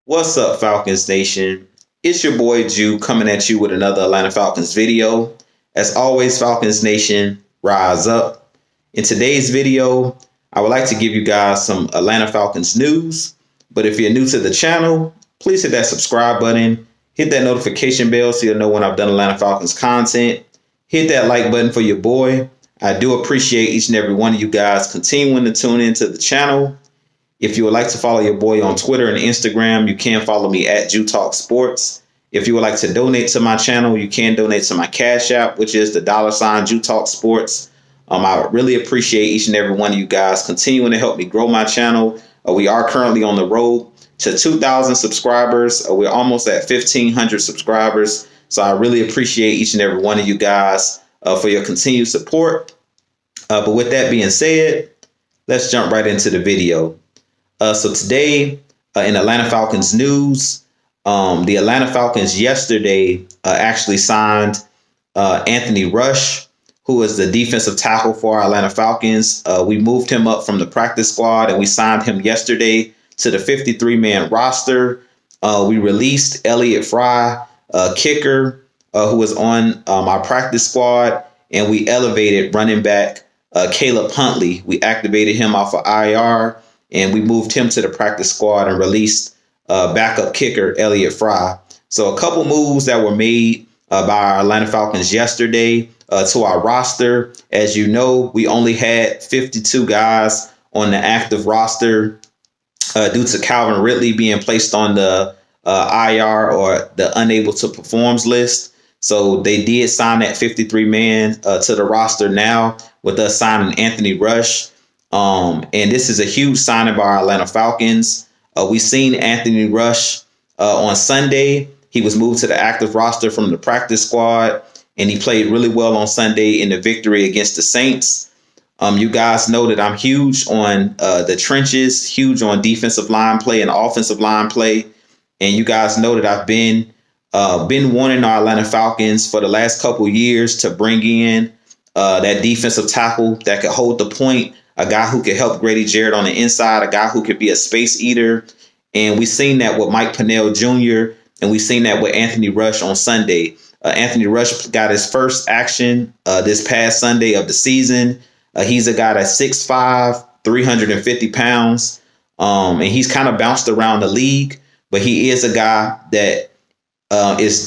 What's up, Falcons Nation? It's your boy Jew coming at you with another Atlanta Falcons video. As always, Falcons Nation, rise up. In today's video, I would like to give you guys some Atlanta Falcons news. But if you're new to the channel, please hit that subscribe button, hit that notification bell so you'll know when I've done Atlanta Falcons content. Hit that like button for your boy. I do appreciate each and every one of you guys continuing to tune into the channel. If you would like to follow your boy on Twitter and Instagram, you can follow me at Jew Talk Sports. If you would like to donate to my channel, you can donate to my Cash App, which is the $ Jew Talk Sports. I really appreciate each and every one of you guys continuing to help me grow my channel. We are currently on the road to 2,000 subscribers. We're almost at 1,500 subscribers. So I really appreciate each and every one of you guys for your continued support. But with that being said, let's jump right into the video. So today in Atlanta Falcons news, the Atlanta Falcons yesterday actually signed Anthony Rush, who is the defensive tackle for our Atlanta Falcons. We moved him up from the practice squad and we signed him yesterday to the 53-man roster. We released Elliott Fry, kicker, who was on our practice squad, and we elevated running back Caleb Huntley. We activated him off of IR. And we moved him to the practice squad and released backup kicker Elliott Fry. So a couple moves that were made by our Atlanta Falcons yesterday to our roster. As you know, we only had 52 guys on the active roster due to Calvin Ridley being placed on the IR or the unable to performs list. So they did sign that 53-man to the roster now with us signing Anthony Rush. And this is a huge signing by our Atlanta Falcons. We seen Anthony Rush on Sunday. He was moved to the active roster from the practice squad, and he played really well on Sunday in the victory against the Saints. You guys know that I'm huge on the trenches, huge on defensive line play and offensive line play. And you guys know that I've been wanting our Atlanta Falcons for the last couple of years to bring in that defensive tackle that could hold the point. A guy who could help Grady Jarrett on the inside, a guy who could be a space eater. And we've seen that with Mike Pennell Jr., and we've seen that with Anthony Rush on Sunday. Anthony Rush got his first action this past Sunday of the season. He's a guy that's 6'5", 350 pounds, and he's kind of bounced around the league. But he is a guy that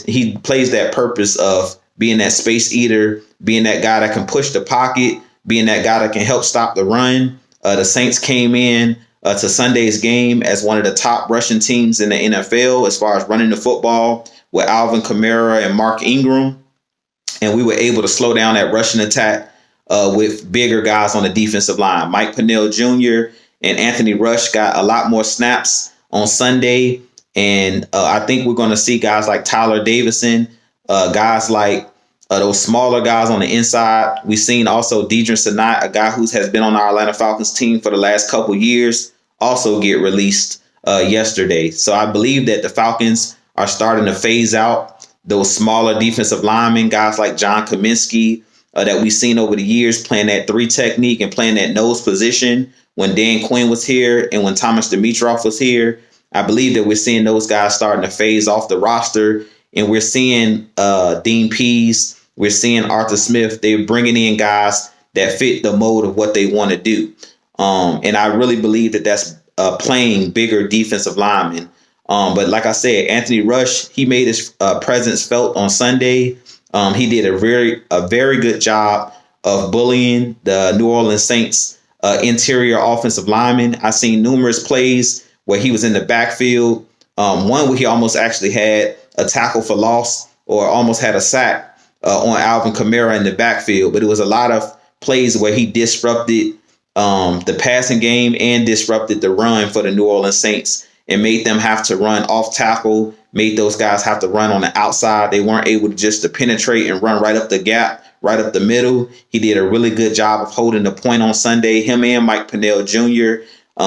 he plays that purpose of being that space eater, being that guy that can push the pocket, being that guy that can help stop the run. The Saints came in to Sunday's game as one of the top rushing teams in the NFL as far as running the football with Alvin Kamara and Mark Ingram. And we were able to slow down that rushing attack with bigger guys on the defensive line. Mike Pennell Jr. and Anthony Rush got a lot more snaps on Sunday. And I think we're going to see guys like Tyler Davison, guys like those smaller guys on the inside. We've seen also Deidre Sanat, a guy who has been on our Atlanta Falcons team for the last couple years, also get released yesterday. So I believe that the Falcons are starting to phase out those smaller defensive linemen, guys like John Kaminsky that we've seen over the years playing that 3 technique and playing that nose position when Dan Quinn was here and when Thomas Dimitroff was here. I believe that we're seeing those guys starting to phase off the roster, and we're seeing Dean Pease. We're seeing Arthur Smith. They're bringing in guys that fit the mode of what they want to do. And I really believe that that's playing bigger defensive linemen. But like I said, Anthony Rush, he made his presence felt on Sunday. He did a very good job of bullying the New Orleans Saints interior offensive linemen. I've seen numerous plays where he was in the backfield. One where he almost actually had a tackle for loss or almost had a sack on Alvin Kamara in the backfield. But it was a lot of plays where he disrupted the passing game and disrupted the run for the New Orleans Saints and made them have to run off tackle, made those guys have to run on the outside. They weren't able to just to penetrate and run right up the gap, right up the middle. He did a really good job of holding the point on Sunday, him and Mike Pennell Jr.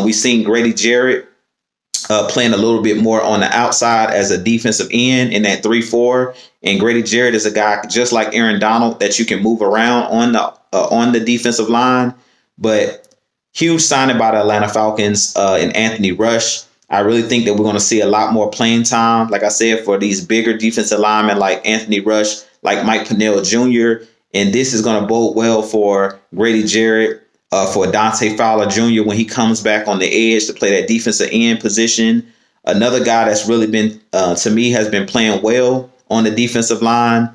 We've seen Grady Jarrett playing a little bit more on the outside as a defensive end in that 3-4. And Grady Jarrett is a guy just like Aaron Donald that you can move around on the defensive line. But huge signing by the Atlanta Falcons and Anthony Rush. I really think that we're going to see a lot more playing time, like I said, for these bigger defensive linemen like Anthony Rush, like Mike Pennell Jr., and this is going to bode well for Grady Jarrett, for Dante Fowler Jr. when he comes back on the edge to play that defensive end position. Another guy that's really been, to me, has been playing well on the defensive line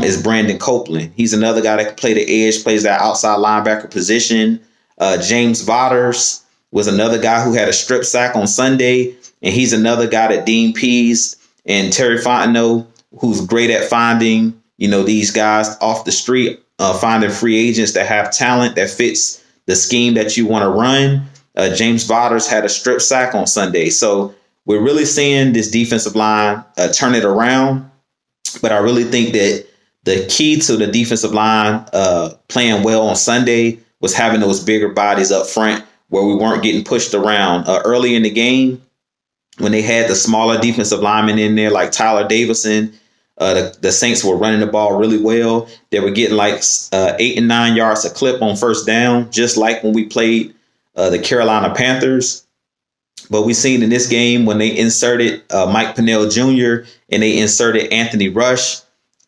is Brandon Copeland. He's another guy that can play the edge, plays that outside linebacker position. James Vaughters was another guy who had a strip sack on Sunday, and he's another guy that Dean Pease and Terry Fontenot, who's great at finding, these guys off the street, finding free agents that have talent that fits the scheme that you want to run. James Vaughters had a strip sack on Sunday. So we're really seeing this defensive line turn it around. But I really think that the key to the defensive line playing well on Sunday was having those bigger bodies up front where we weren't getting pushed around. Early in the game, when they had the smaller defensive linemen in there like Tyler Davison, the Saints were running the ball really well. They were getting like 8 and 9 yards a clip on first down, just like when we played the Carolina Panthers. But we seen in this game when they inserted Mike Pennell Jr. and they inserted Anthony Rush,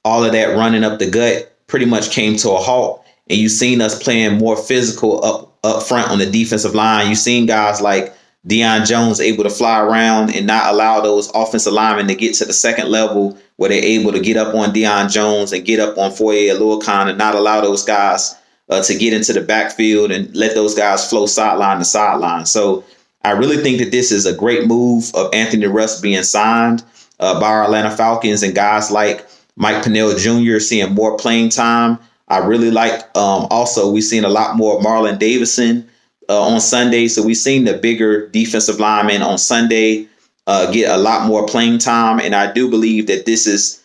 all of that running up the gut pretty much came to a halt. And you've seen us playing more physical up front on the defensive line. You've seen guys like Deion Jones able to fly around and not allow those offensive linemen to get to the second level where they're able to get up on Deion Jones and get up on Foye Oluokun and not allow those guys to get into the backfield and let those guys flow sideline to sideline. So I really think that this is a great move of Anthony Rush being signed by our Atlanta Falcons and guys like Mike Pennell Jr. seeing more playing time. I really like also we've seen a lot more Marlon Davison on Sunday. So we've seen the bigger defensive linemen on Sunday get a lot more playing time. And I do believe that this is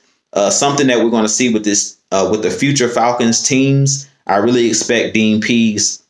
something that we're going to see with this with the future Falcons teams. I really expect Dean Pease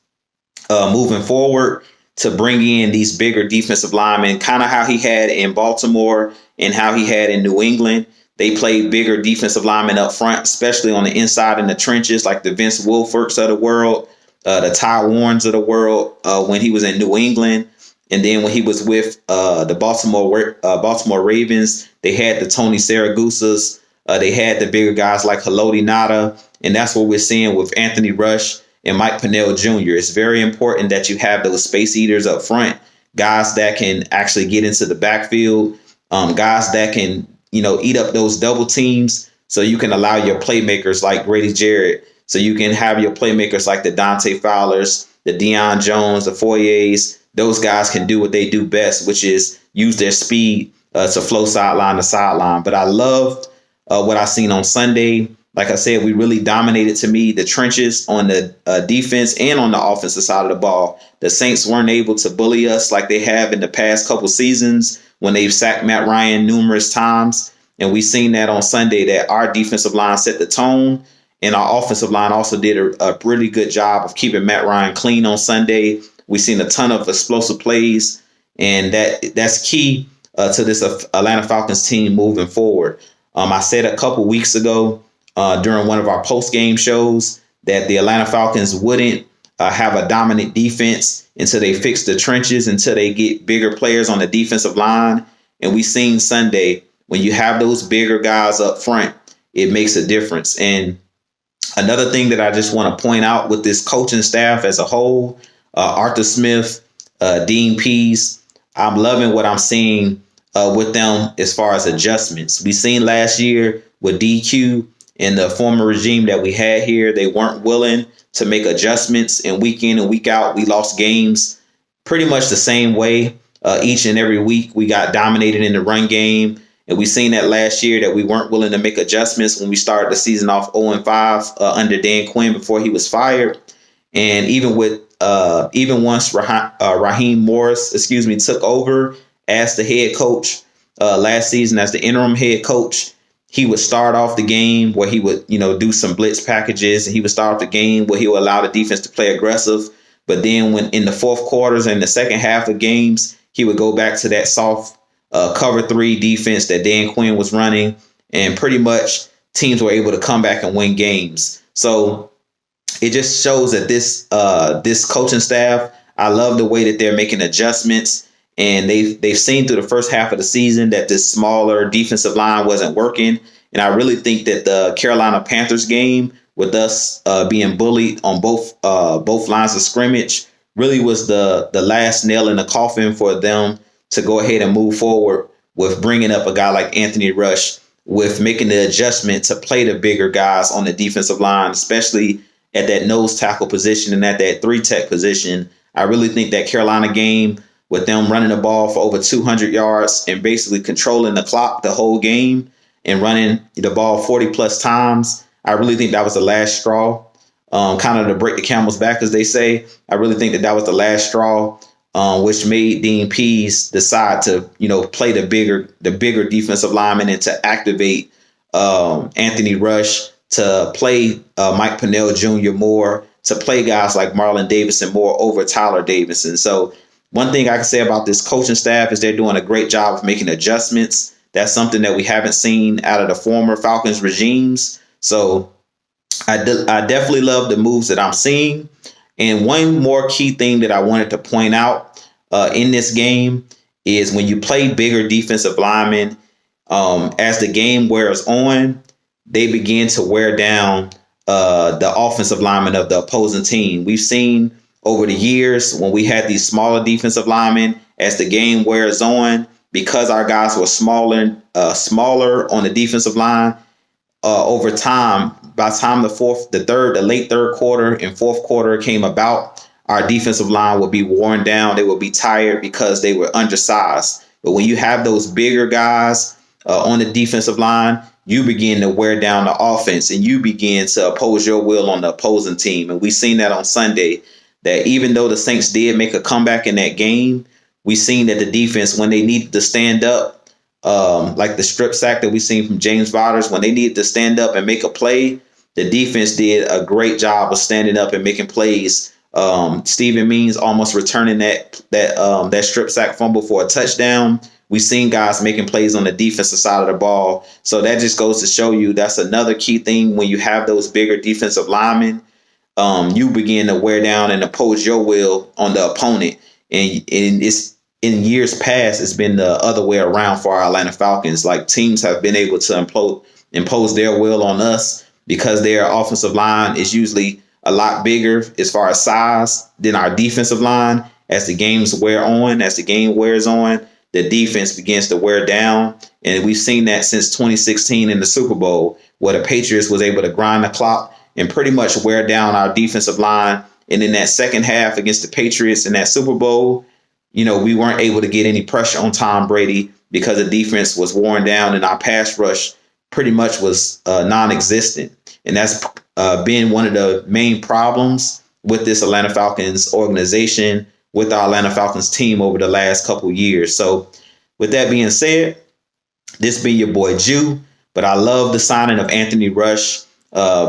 moving forward to bring in these bigger defensive linemen, kind of how he had in Baltimore and how he had in New England. They played bigger defensive linemen up front, especially on the inside in the trenches, like the Vince Wilforks of the world, the Ty Warrens of the world when he was in New England. And then when he was with the Baltimore Ravens, they had the Tony Siragusas. They had the bigger guys like Haloti Ngata. And that's what we're seeing with Anthony Rush and Mike Pennell Jr. It's very important that you have those space eaters up front, guys that can actually get into the backfield, guys that can, eat up those double teams so you can allow your playmakers like Grady Jarrett, so you can have your playmakers like the Dante Fowlers, the Deion Jones, the Foyers. Those guys can do what they do best, which is use their speed to flow sideline to sideline. But I loved what I seen on Sunday. Like I said, we really dominated, to me, the trenches on the defense and on the offensive side of the ball. The Saints weren't able to bully us like they have in the past couple seasons when they've sacked Matt Ryan numerous times. And we've seen that on Sunday, that our defensive line set the tone. And our offensive line also did a really good job of keeping Matt Ryan clean on Sunday. We've seen a ton of explosive plays, and that's key to this Atlanta Falcons team moving forward. I said a couple weeks ago during one of our post-game shows that the Atlanta Falcons wouldn't have a dominant defense until they fix the trenches, until they get bigger players on the defensive line. And we seen Sunday, when you have those bigger guys up front, it makes a difference. And another thing that I just want to point out with this coaching staff as a whole, Arthur Smith, Dean Pease, I'm loving what I'm seeing with them as far as adjustments. We seen last year with DQ and the former regime that we had here, they weren't willing to make adjustments, and week in and week out, we lost games pretty much the same way. Each and every week, we got dominated in the run game. And we seen that last year that we weren't willing to make adjustments when we started the season off 0-5 under Dan Quinn before he was fired. And even once Raheem Morris, took over as the head coach last season as the interim head coach, he would start off the game where he would, do some blitz packages, and he would start off the game where he would allow the defense to play aggressive. But then when in the fourth quarters and the second half of games, he would go back to that soft cover 3 defense that Dan Quinn was running, and pretty much teams were able to come back and win games. So it just shows that this coaching staff, I love the way that they're making adjustments, And they've seen through the first half of the season that this smaller defensive line wasn't working. And I really think that the Carolina Panthers game, with us being bullied on both lines of scrimmage, really was the last nail in the coffin for them to go ahead and move forward with bringing up a guy like Anthony Rush, with making the adjustment to play the bigger guys on the defensive line, especially at that nose tackle position and at that 3-tech position. I really think that Carolina game, with them running the ball for over 200 yards and basically controlling the clock the whole game and running the ball 40 plus times, I really think that was the last straw, kind of to break the camel's back, as they say. I really think that was the last straw, which made Dean Pease decide to, play the bigger defensive lineman and to activate Anthony Rush, to play Mike Pennell Jr. more, to play guys like Marlon Davidson more over Tyler Davidson. So one thing I can say about this coaching staff is they're doing a great job of making adjustments. That's something that we haven't seen out of the former Falcons regimes. So I definitely love the moves that I'm seeing. And one more key thing that I wanted to point out in this game is when you play bigger defensive linemen, as the game wears on, they begin to wear down the offensive linemen of the opposing team. We've seen over the years when we had these smaller defensive linemen, as the game wears on, because our guys were smaller on the defensive line, over time, by the time the late third quarter and fourth quarter came about, our defensive line would be worn down. They would be tired because they were undersized. But when you have those bigger guys on the defensive line, you begin to wear down the offense and you begin to oppose your will on the opposing team. And we've seen that on Sunday, that even though the Saints did make a comeback in that game, we've seen that the defense, when they needed to stand up, like the strip sack that we've seen from James Vaughters, when they needed to stand up and make a play, the defense did a great job of standing up and making plays. Stephen Means almost returning that strip sack fumble for a touchdown. We've seen guys making plays on the defensive side of the ball. So that just goes to show you that's another key thing. When you have those bigger defensive linemen, you begin to wear down and oppose your will on the opponent. And it's, in years past, it's been the other way around for our Atlanta Falcons. Like, teams have been able to impose their will on us because their offensive line is usually a lot bigger as far as size than our defensive line. As the game wears on, the defense begins to wear down. And we've seen that since 2016 in the Super Bowl, where the Patriots was able to grind the clock and pretty much wear down our defensive line. And in that second half against the Patriots in that Super Bowl, we weren't able to get any pressure on Tom Brady because the defense was worn down and our pass rush pretty much was non-existent. And that's been one of the main problems with this Atlanta Falcons organization, with our Atlanta Falcons team over the last couple years. So with that being said, this been your boy Jew, but I love the signing of Anthony Rush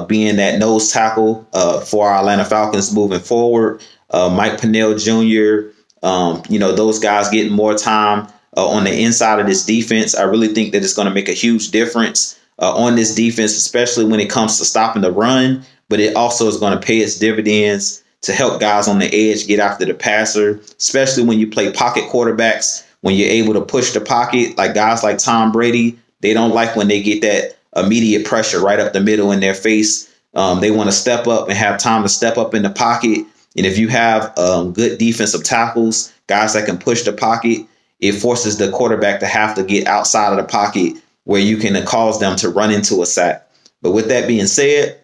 being that nose tackle for our Atlanta Falcons moving forward. Mike Pennell Jr., those guys getting more time on the inside of this defense. I really think that it's going to make a huge difference on this defense, especially when it comes to stopping the run. But it also is going to pay its dividends to help guys on the edge get after the passer, especially when you play pocket quarterbacks, when you're able to push the pocket, like guys like Tom Brady. They don't like when they get that immediate pressure right up the middle in their face. They want to step up and have time to step up in the pocket. And if you have good defensive tackles, guys that can push the pocket, it forces the quarterback to have to get outside of the pocket where you can cause them to run into a sack. But with that being said,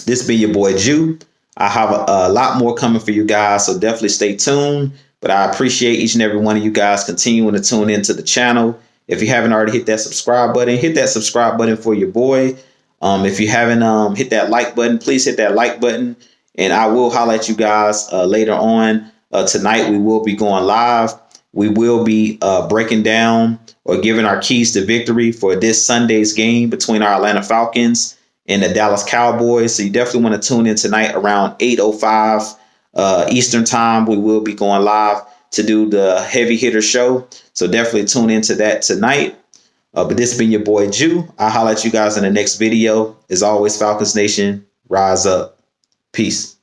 this been your boy Jew. I have a lot more coming for you guys, so definitely stay tuned. But I appreciate each and every one of you guys continuing to tune into the channel. If you haven't already hit that subscribe button for your boy. If you haven't hit that like button, please hit that like button. And I will holler at you guys later on. Tonight, we will be going live. We will be breaking down or giving our keys to victory for this Sunday's game between our Atlanta Falcons and the Dallas Cowboys. So you definitely want to tune in tonight around 8:05 Eastern time. We will be going live to do the heavy hitter show. So definitely tune into that tonight. But this has been your boy Jew. I'll holler at you guys in the next video. As always, Falcons Nation, rise up. Peace.